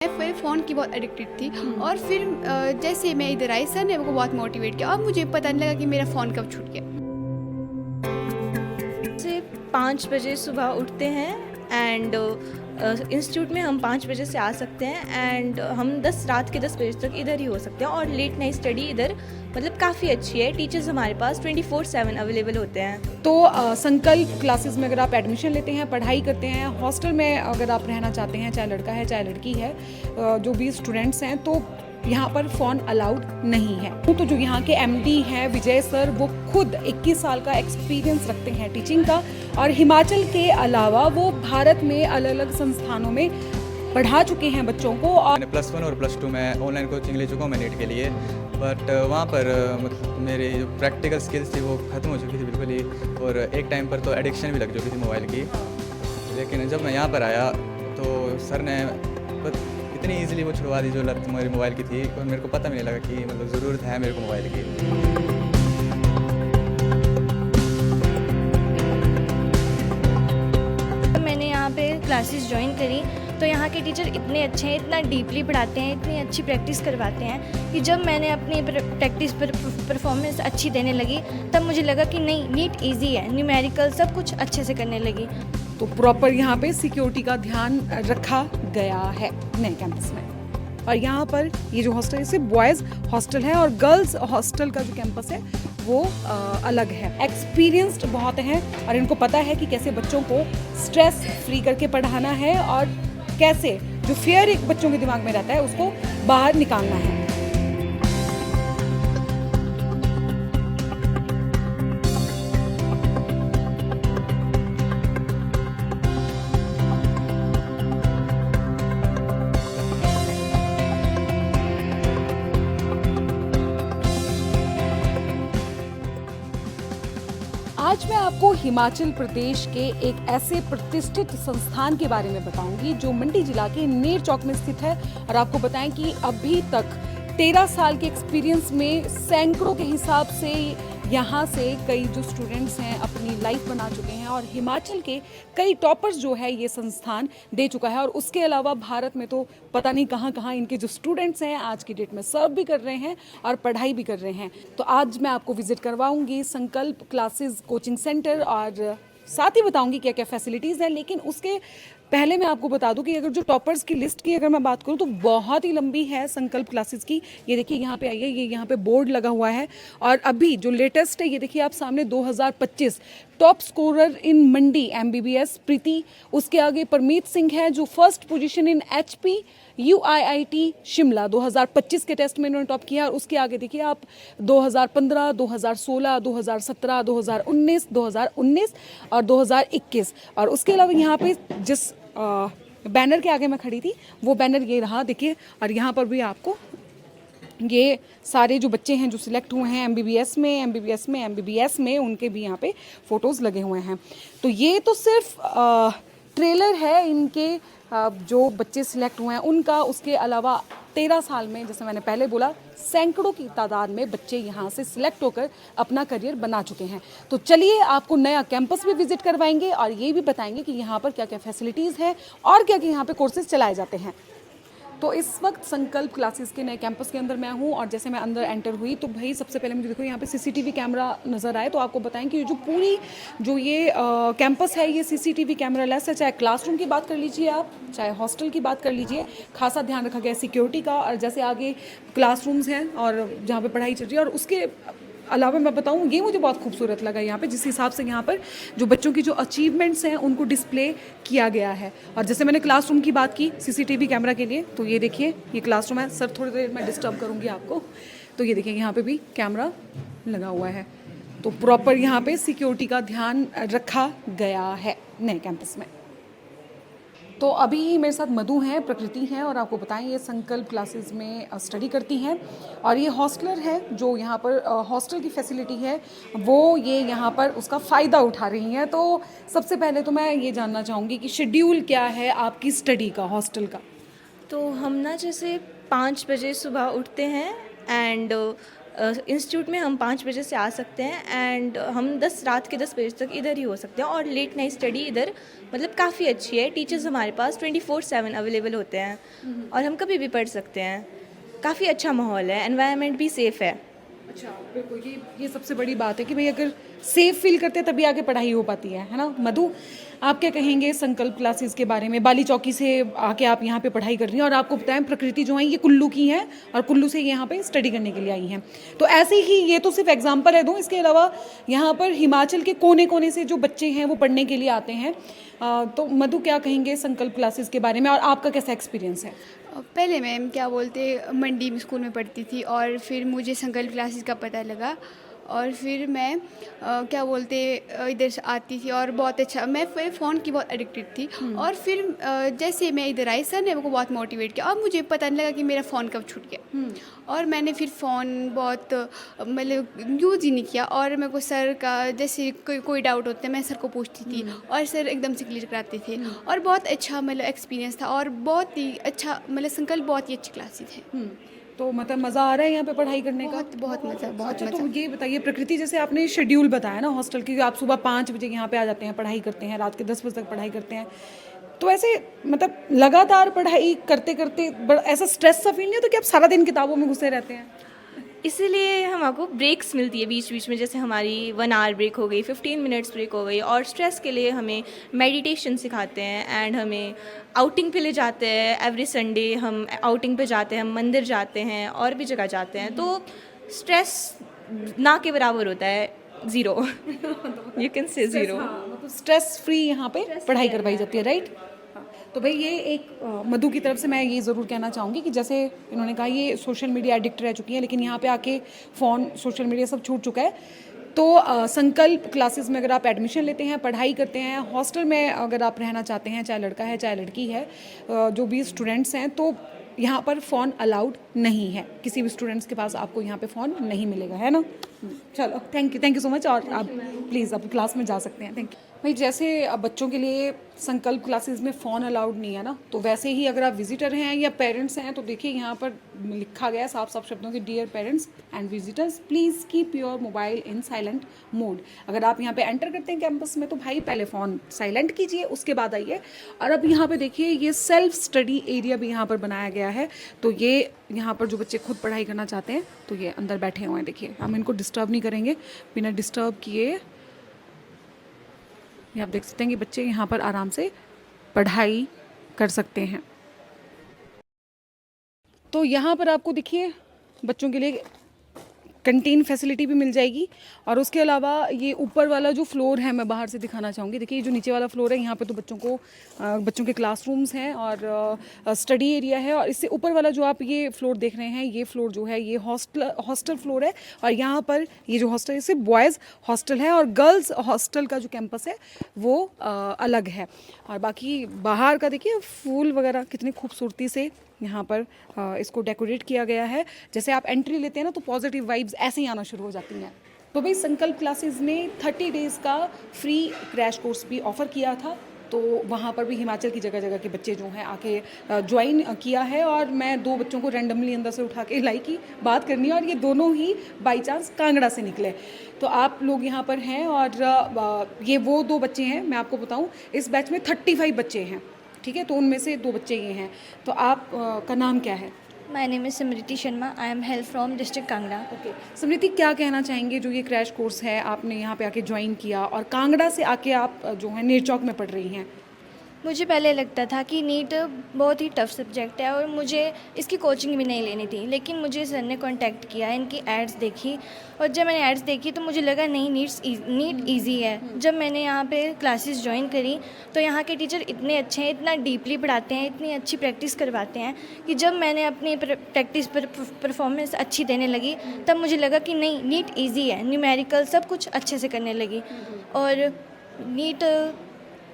मैं फिर फ़ोन की बहुत एडिक्टेड थी और फिर जैसे मैं इधर आई सर ने मेरे को बहुत मोटिवेट किया और मुझे पता नहीं लगा कि मेरा फ़ोन कब छूट गया। से 5 बजे सुबह उठते हैं एंड इंस्टीट्यूट में हम 5 बजे से आ सकते हैं एंड हम रात के 10 बजे तक इधर ही हो सकते हैं और लेट नाइट स्टडी इधर मतलब काफ़ी अच्छी है। टीचर्स हमारे पास 24/7 अवेलेबल होते हैं। तो संकल्प क्लासेस में अगर आप एडमिशन लेते हैं, पढ़ाई करते हैं, हॉस्टल में अगर आप रहना चाहते हैं, चाहे लड़का है चाहे लड़की है, जो भी स्टूडेंट्स हैं, तो यहाँ पर फ़ोन अलाउड नहीं है। तो जो यहाँ के एमडी हैं विजय सर, वो खुद 21 साल का एक्सपीरियंस रखते हैं टीचिंग का और हिमाचल के अलावा वो भारत में अलग अलग संस्थानों में पढ़ा चुके हैं बच्चों को। और मैंने +1 और +2 में ऑनलाइन कोचिंग ले चुका हूँ मैं नीट के लिए, बट वहाँ पर मतलब मेरी जो प्रैक्टिकल स्किल्स थी वो ख़त्म हो चुकी थी बिल्कुल ही, और एक टाइम पर तो एडिक्शन भी लग चुकी थी मोबाइल की। लेकिन जब मैं यहाँ पर आया तो सर ने इतनी ईजिली वो छुड़वा दी जो लत मेरी मोबाइल की थी, और मेरे को पता भी नहीं लगा कि मतलब ज़रूरत है मेरे को मोबाइल की। मैंने यहाँ पे क्लासेस ज्वाइन करी तो यहाँ के टीचर इतने अच्छे हैं, इतना डीपली पढ़ाते हैं, इतनी अच्छी प्रैक्टिस करवाते हैं कि जब मैंने अपनी प्रैक्टिस पर परफॉर्मेंस अच्छी देने लगी तब मुझे लगा कि नहीं, नीट इजी है, न्यूमेरिकल सब कुछ अच्छे से करने लगी। तो प्रॉपर यहाँ पे सिक्योरिटी का ध्यान रखा गया है नए कैंपस में। और यहाँ पर ये जो हॉस्टल है सिर्फ बॉयज़ हॉस्टल है और गर्ल्स हॉस्टल का जो कैंपस है वो अलग है। एक्सपीरियंस्ड बहुत हैं और इनको पता है कि कैसे बच्चों को स्ट्रेस फ्री करके पढ़ाना है और कैसे जो फियर एक बच्चों के दिमाग में रहता है उसको बाहर निकालना है। आज मैं आपको हिमाचल प्रदेश के एक ऐसे प्रतिष्ठित संस्थान के बारे में बताऊंगी जो मंडी जिला के नेर चौक में स्थित है और आपको बताएं कि अभी तक 13 साल के एक्सपीरियंस में सैकड़ों के हिसाब से यहाँ से कई जो स्टूडेंट्स हैं अपनी लाइफ बना चुके हैं और हिमाचल के कई टॉपर्स जो है ये संस्थान दे चुका है। और उसके अलावा भारत में तो पता नहीं कहाँ कहाँ इनके जो स्टूडेंट्स हैं आज की डेट में सर्व भी कर रहे हैं और पढ़ाई भी कर रहे हैं। तो आज मैं आपको विजिट करवाऊंगी संकल्प क्लासेस कोचिंग सेंटर और साथ ही बताऊंगी क्या क्या फैसिलिटीज़ हैं। लेकिन उसके पहले मैं आपको बता दूं कि अगर जो टॉपर्स की लिस्ट की अगर मैं बात करूं तो बहुत ही लंबी है संकल्प क्लासेस की। ये देखिए यहाँ पे आइए, ये यहाँ पे बोर्ड लगा हुआ है और अभी जो लेटेस्ट है ये देखिए आप सामने 2025 टॉप स्कोरर इन मंडी MBBS प्रीति, उसके आगे परमीत सिंह है जो first position in HP UIIT Shimla 2025 के टेस्ट में इन्होंने टॉप किया। और उसके आगे देखिए आप 2015, 2016, 2017, 2019, 2019 और 2021। और उसके अलावा यहाँ पे जिस बैनर के आगे मैं खड़ी थी वो बैनर ये रहा देखिए, और यहाँ पर भी आपको ये सारे जो बच्चे हैं जो सिलेक्ट हुए हैं MBBS में उनके भी यहाँ पे फ़ोटोज़ लगे हुए हैं। तो ये तो सिर्फ ट्रेलर है इनके जो बच्चे सिलेक्ट हुए हैं उनका। उसके अलावा 13 साल में जैसे मैंने पहले बोला सैकड़ों की तादाद में बच्चे यहाँ से सिलेक्ट होकर अपना करियर बना चुके हैं। तो चलिए आपको नया कैंपस भी विजिट करवाएंगे और ये भी बताएंगे कि यहाँ पर क्या क्या फैसिलिटीज़ हैं और क्या क्या यहाँ पे कोर्सेज चलाए जाते हैं। तो इस वक्त संकल्प क्लासेस के नए कैंपस के अंदर मैं हूँ और जैसे मैं अंदर एंटर हुई तो भाई सबसे पहले मुझे देखो यहाँ पे CCTV कैमरा नज़र आए। तो आपको बताएं कि जो पूरी जो ये कैंपस है ये CCTV कैमरा लेस है। चाहे क्लासरूम की बात कर लीजिए आप, चाहे हॉस्टल की बात कर लीजिए, खासा ध्यान रखा गया है सिक्योरिटी का। और जैसे आगे क्लासरूम्स हैं और जहाँ पर पढ़ाई चल रही है, और उसके अलावा मैं बताऊँ ये मुझे बहुत खूबसूरत लगा यहाँ पे जिस हिसाब से यहाँ पर जो बच्चों की जो अचीवमेंट्स हैं उनको डिस्प्ले किया गया है। और जैसे मैंने क्लासरूम की बात की CCTV कैमरा के लिए, तो ये देखिए ये क्लासरूम है। सर थोड़ी देर मैं डिस्टर्ब करूँगी आपको। तो ये देखिए यहाँ पे भी कैमरा लगा हुआ है। तो प्रॉपर यहाँ पे सिक्योरिटी का ध्यान रखा गया है नए कैंपस में। तो अभी मेरे साथ मधु हैं, प्रकृति हैं और आपको बताएं ये संकल्प क्लासेस में स्टडी करती हैं और ये हॉस्टलर है जो यहाँ पर हॉस्टल की फैसिलिटी है वो ये यहाँ पर उसका फ़ायदा उठा रही हैं। तो सबसे पहले तो मैं ये जानना चाहूँगी कि शेड्यूल क्या है आपकी स्टडी का हॉस्टल का। तो हम ना जैसे 5 बजे सुबह उठते हैं एंड इंस्टीट्यूट में हम 5 बजे से आ सकते हैं एंड हम रात के 10 बजे तक इधर ही हो सकते हैं और लेट नाइट स्टडी इधर मतलब काफ़ी अच्छी है। टीचर्स हमारे पास 24/7 अवेलेबल होते हैं और हम कभी भी पढ़ सकते हैं। काफ़ी अच्छा माहौल है, एनवायरनमेंट भी सेफ़ है। अच्छा, बिल्कुल, ये सबसे बड़ी बात है कि भाई अगर सेफ फील करते हैं तभी आगे पढ़ाई हो पाती है ना। मधु, आप क्या कहेंगे संकल्प क्लासेस के बारे में? बाली चौकी से आके आप यहाँ पे पढ़ाई कर रही हैं और आपको बताएं प्रकृति जो है ये कुल्लू की हैं और कुल्लू से यहाँ पे स्टडी करने के लिए आई हैं। तो ऐसे ही ये तो सिर्फ एग्जाम्पल है, इसके अलावा यहाँ पर हिमाचल के कोने कोने से जो बच्चे हैं वो पढ़ने के लिए आते हैं। तो मधु, क्या कहेंगे संकल्प क्लासेस के बारे में और आपका कैसा एक्सपीरियंस है? पहले मैम क्या बोलते मंडी में स्कूल में पढ़ती थी और फिर मुझे संकल्प क्लासेस का पता लगा और फिर मैं क्या बोलते इधर से आती थी और बहुत अच्छा, मैं फिर फ़ोन की बहुत एडिक्टेड थी। और फिर जैसे मैं इधर आई, सर ने मेरे को बहुत मोटिवेट किया और मुझे पता नहीं लगा कि मेरा फ़ोन कब छूट गया। और मैंने फिर फ़ोन बहुत मतलब यूज़ ही नहीं किया और मेरे को सर का जैसे कोई डाउट होता है मैं सर को पूछती थी और सर एकदम से क्लियर कराते थे और बहुत अच्छा मतलब एक्सपीरियंस था और बहुत ही अच्छा मतलब संकल्प बहुत ही अच्छी क्लासेस है। तो मतलब मज़ा आ रहा है यहाँ पे पढ़ाई करने का? बहुत मज़ा, बहुत अच्छा, मज़ा। तो ये बताइए प्रकृति, जैसे आपने शेड्यूल बताया ना हॉस्टल की, आप सुबह 5 बजे यहाँ पे आ जाते हैं, पढ़ाई करते हैं, रात के 10 बजे तक पढ़ाई करते हैं, तो ऐसे मतलब लगातार पढ़ाई करते करते ऐसा स्ट्रेस सा फील नहीं होता कि आप सारा दिन किताबों में घुसे रहते हैं? इसीलिए हमको ब्रेक्स मिलती है बीच बीच में, जैसे हमारी 1 आवर ब्रेक हो गई, 15 मिनट्स ब्रेक हो गई। और स्ट्रेस के लिए हमें मेडिटेशन सिखाते हैं एंड हमें आउटिंग पे ले जाते हैं। एवरी संडे हम आउटिंग पे जाते हैं, हम मंदिर जाते हैं और भी जगह जाते हैं। तो स्ट्रेस ना के बराबर होता है, zero. You can say zero. मतलब स्ट्रेस फ्री यहाँ पे पढ़ाई करवाई जाती है, राइट? तो भाई ये एक मधु की तरफ से मैं ये ज़रूर कहना चाहूँगी कि जैसे इन्होंने कहा ये सोशल मीडिया एडिक्ट रह चुकी हैं, लेकिन यहाँ पे आके फ़ोन, सोशल मीडिया सब छूट चुका है। तो संकल्प क्लासेस में अगर आप एडमिशन लेते हैं, पढ़ाई करते हैं, हॉस्टल में अगर आप रहना चाहते हैं, चाहे लड़का है चाहे लड़की है, जो भी स्टूडेंट्स हैं, तो यहाँ पर फ़ोन अलाउड नहीं है। किसी भी स्टूडेंट्स के पास आपको यहाँ पे फ़ोन नहीं मिलेगा, है ना? चलो, थैंक यू सो मच। और आप प्लीज़ आप क्लास में जा सकते हैं। थैंक यू भाई। जैसे अब बच्चों के लिए संकल्प क्लासेस में फ़ोन अलाउड नहीं है ना, तो वैसे ही अगर आप विजिटर हैं या पेरेंट्स हैं तो देखिए यहाँ पर लिखा गया है साफ साफ शब्दों के, dear parents and visitors please keep your mobile in silent mode. अगर आप यहाँ पे एंटर करते हैं कैंपस में तो भाई पहले फ़ोन साइलेंट कीजिए, उसके बाद आइए। और अब यहाँ पे देखिए ये सेल्फ स्टडी एरिया भी यहाँ पर बनाया गया है। तो ये यहाँ पर जो बच्चे खुद पढ़ाई करना चाहते हैं तो ये अंदर बैठे हुए हैं। देखिए हम इनको डिस्टर्ब नहीं करेंगे, बिना डिस्टर्ब किए ये आप देख सकते हैं कि बच्चे यहाँ पर आराम से पढ़ाई कर सकते हैं। तो यहाँ पर आपको देखिए बच्चों के लिए कैंटीन फैसिलिटी भी मिल जाएगी। और उसके अलावा ये ऊपर वाला जो फ्लोर है मैं बाहर से दिखाना चाहूँगी। देखिए ये जो नीचे वाला फ्लोर है यहाँ पे तो बच्चों के क्लासरूम्स हैं और स्टडी एरिया है। और इससे ऊपर वाला जो आप ये फ्लोर देख रहे हैं, ये फ्लोर जो है ये हॉस्टल फ्लोर है। और यहाँ पर ये जो हॉस्टल है सिर्फ बॉयज़ हॉस्टल है और गर्ल्स हॉस्टल का जो कैंपस है वो अलग है। और बाकी बाहर का देखिए फूल वगैरह कितनी खूबसूरती से यहाँ पर इसको डेकोरेट किया गया है। जैसे आप एंट्री लेते हैं ना तो पॉजिटिव वाइब्स ऐसे ही आना शुरू हो जाती हैं। तो भाई संकल्प क्लासेस ने 30 डेज़ का फ्री क्रैश कोर्स भी ऑफ़र किया था। तो वहाँ पर भी हिमाचल की जगह जगह के बच्चे जो हैं आके ज्वाइन किया है। और मैं 2 बच्चों को रैंडमली अंदर से उठा के लाई की बात करनी है और ये दोनों ही बाई चांस कांगड़ा से निकले। तो आप लोग यहाँ पर हैं और ये वो 2 बच्चे हैं। मैं आपको बताऊँ इस बैच में 35 बच्चे हैं, ठीक है? तो उनमें से 2 बच्चे ये हैं। तो आप का नाम क्या है? My name is Smriti Sharma. I am help from district Kangra. Okay Smriti, क्या कहना चाहेंगे जो ये क्रैश कोर्स है आपने यहाँ पे आके ज्वाइन किया और कांगड़ा से आके आप जो है नेरचौक में पढ़ रही हैं? मुझे पहले लगता था कि नीट बहुत ही टफ सब्जेक्ट है और मुझे इसकी कोचिंग भी नहीं लेनी थी, लेकिन मुझे सर ने कांटेक्ट किया, इनकी एड्स देखी और जब मैंने एड्स देखी तो मुझे लगा नहीं नीट इजी है। जब मैंने यहाँ पे क्लासेस ज्वाइन करी तो यहाँ के टीचर इतने अच्छे हैं, इतना डीपली पढ़ाते हैं, इतनी अच्छी प्रैक्टिस करवाते हैं कि जब मैंने अपनी प्रैक्टिस पर परफॉर्मेंस अच्छी देने लगी तब मुझे लगा कि नहीं नीट ईजी है, न्यूमेरिकल सब कुछ अच्छे से करने लगी। और नीट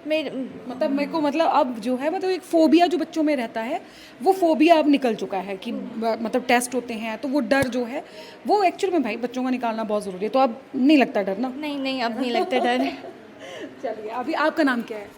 मतलब अब जो है मतलब एक फोबिया जो बच्चों में रहता है वो फोबिया अब निकल चुका है कि मतलब टेस्ट होते हैं तो वो डर जो है वो एक्चुअल में भाई बच्चों का निकालना बहुत ज़रूरी है। तो अब नहीं लगता डर ना? नहीं अब नहीं लगता डर। चलिए, अभी आपका नाम क्या है?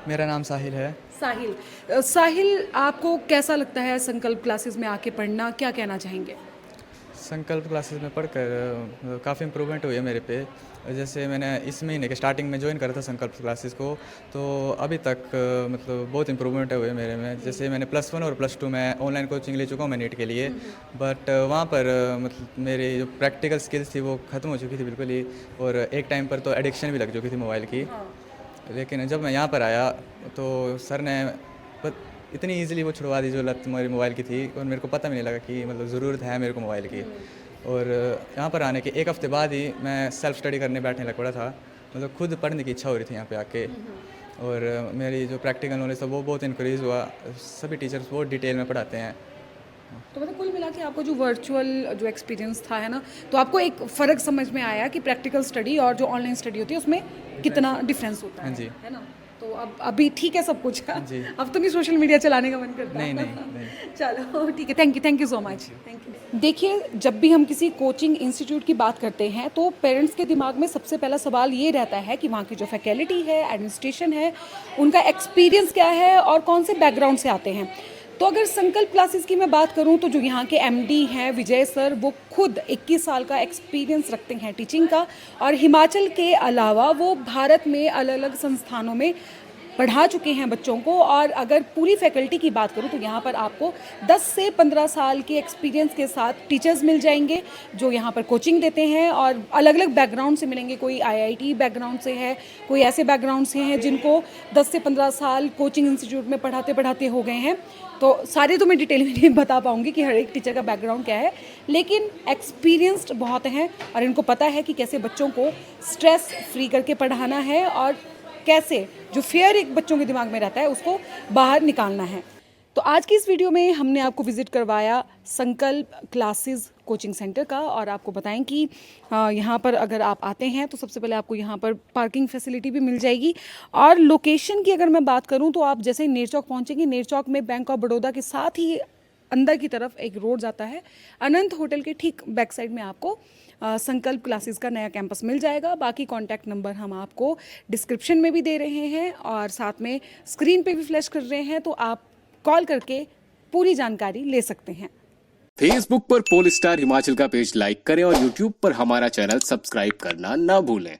मेरा नाम साहिल है। साहिल, आपको कैसा लगता है संकल्प क्लासेस में आके पढ़ना, क्या कहना चाहेंगे? संकल्प क्लासेस में पढ़कर काफ़ी इम्प्रूवमेंट हुई है मेरे पे। जैसे मैंने इस महीने के स्टार्टिंग में ज्वाइन करा था संकल्प क्लासेस को, तो अभी तक मतलब बहुत इम्प्रूवमेंट हुए मेरे में। जैसे मैंने +1 और +2 में ऑनलाइन कोचिंग ले चुका हूँ मैं नीट के लिए, बट वहाँ पर मतलब मेरी जो प्रैक्टिकल स्किल्स थी वो ख़त्म हो चुकी थी बिल्कुल ही, और एक टाइम पर तो एडिक्शन भी लग चुकी थी मोबाइल की। लेकिन जब मैं यहाँ पर आया तो सर ने इतनी ईजिली वो छुड़वा दी जो लत मेरी मोबाइल की थी, और मेरे को पता भी नहीं लगा कि मतलब ज़रूरत है मेरे को मोबाइल की। और यहाँ पर आने के 1 हफ़्ते बाद ही मैं सेल्फ़ स्टडी करने बैठने लग पड़ा था, मतलब खुद पढ़ने की इच्छा हो रही थी यहाँ पे आके। और मेरी जो प्रैक्टिकल नॉलेज था वो बहुत इंक्रीज़ हुआ, सभी टीचर्स बहुत डिटेल में पढ़ाते हैं। तो मतलब कुल मिला के आपको जो वर्चुअल जो एक्सपीरियंस था है ना, तो आपको एक फ़र्क समझ में आया कि प्रैक्टिकल स्टडी और जो ऑनलाइन स्टडी होती है उसमें कितना डिफरेंस होता हाँ जी। है ना। तो अब अभी ठीक है सब कुछ। जी। अब तो नहीं सोशल मीडिया चलाने का मन करता। नहीं। चलो ठीक है, thank you so much. Thank you. देखिए, जब भी हम किसी कोचिंग इंस्टीट्यूट की बात करते हैं तो पेरेंट्स के दिमाग में सबसे पहला सवाल ये रहता है कि वहाँ की जो फैकल्टी है, एडमिनिस्ट्रेशन है, उनका एक्सपीरियंस क्या है और कौन से बैकग्राउंड से आते हैं। तो अगर संकल्प क्लासेस की मैं बात करूं तो जो यहाँ के एमडी हैं विजय सर, वो खुद 21 साल का एक्सपीरियंस रखते हैं टीचिंग का, और हिमाचल के अलावा वो भारत में अलग अलग संस्थानों में पढ़ा चुके हैं बच्चों को। और अगर पूरी फैकल्टी की बात करूं तो यहाँ पर आपको 10 से 15 साल के एक्सपीरियंस के साथ टीचर्स मिल जाएंगे जो यहाँ पर कोचिंग देते हैं, और अलग अलग बैकग्राउंड से मिलेंगे। कोई आईआईटी बैकग्राउंड से है, कोई ऐसे बैकग्राउंड से हैं जिनको 10 से 15 साल कोचिंग इंस्टीट्यूट में पढ़ाते पढ़ाते हो गए हैं। तो सारे तो मैं डिटेल में नहीं बता पाऊँगी कि हर एक टीचर का बैकग्राउंड क्या है, लेकिन एक्सपीरियंस्ड बहुत हैं और इनको पता है कि कैसे बच्चों को स्ट्रेस फ्री करके पढ़ाना है और कैसे जो फियर एक बच्चों के दिमाग में रहता है उसको बाहर निकालना है। तो आज की इस वीडियो में हमने आपको विजिट करवाया संकल्प क्लासेस कोचिंग सेंटर का, और आपको बताएं कि यहाँ पर अगर आप आते हैं तो सबसे पहले आपको यहाँ पर पार्किंग फैसिलिटी भी मिल जाएगी। और लोकेशन की अगर मैं बात करूँ तो आप जैसे ही नेर चौक पहुँचेंगे, नेर चौक में बैंक ऑफ बड़ौदा के साथ ही अंदर की तरफ एक रोड जाता है, अनंत होटल के ठीक बैक साइड में आपको संकल्प क्लासेस का नया कैंपस मिल जाएगा। बाकी कॉन्टैक्ट नंबर हम आपको डिस्क्रिप्शन में भी दे रहे हैं और साथ में स्क्रीन पे भी फ्लैश कर रहे हैं, तो आप कॉल करके पूरी जानकारी ले सकते हैं। फेसबुक पर पोल स्टार हिमाचल का पेज लाइक करें और यूट्यूब पर हमारा चैनल सब्सक्राइब करना ना भूलें।